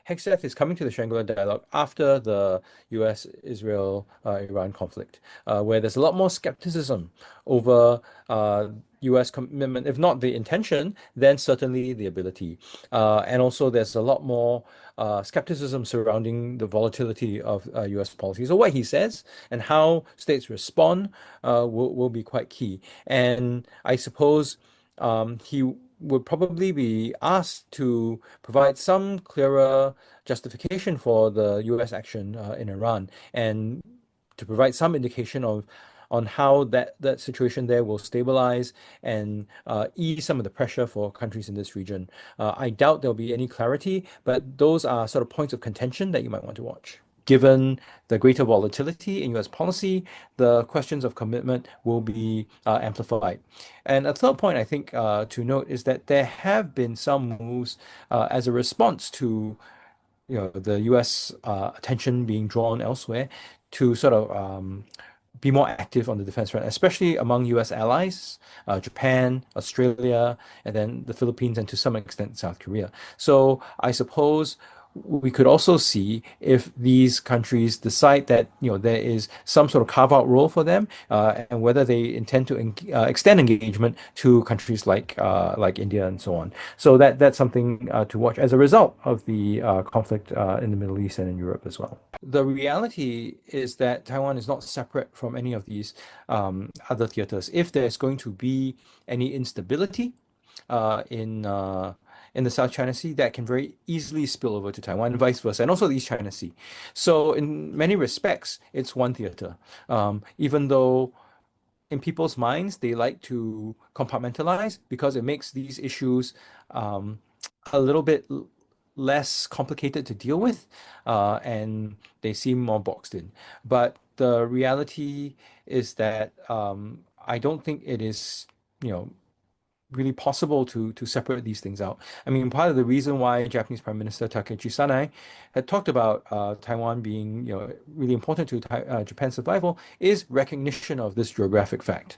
Hegseth is coming to the Shangri-La dialogue after the US-Israel-Iran conflict, where there's a lot more skepticism over US commitment, if not the intention, then certainly the ability. And also there's a lot more skepticism surrounding the volatility of US policy. So what he says and how states respond will be quite key. And I suppose he would probably be asked to provide some clearer justification for the US action in Iran and to provide some indication of on how that situation there will stabilize and ease some of the pressure for countries in this region. I doubt there'll be any clarity, but those are sort of points of contention that you might want to watch. Given the greater volatility in US policy, the questions of commitment will be amplified. And a third point I think to note is that there have been some moves as a response to the US attention being drawn elsewhere to sort of be more active on the defense front, especially among US allies, Japan, Australia, and then the Philippines, and to some extent South Korea. So I suppose we could also see if these countries decide that there is some sort of carve-out role for them, and whether they intend to extend engagement to countries like India and so on. So that's something to watch as a result of the conflict in the Middle East and in Europe as well. The reality is that Taiwan is not separate from any of these other theaters. If there's going to be any instability in the South China Sea, that can very easily spill over to Taiwan and vice versa, and also the East China Sea. So in many respects, it's one theater. Even though in people's minds, they like to compartmentalize because it makes these issues a little bit less complicated to deal with, and they seem more boxed in. But the reality is that I don't think it is, really possible to separate these things out. I mean, part of the reason why Japanese Prime Minister Takaichi Sanai had talked about Taiwan being, really important to Japan's survival is recognition of this geographic fact.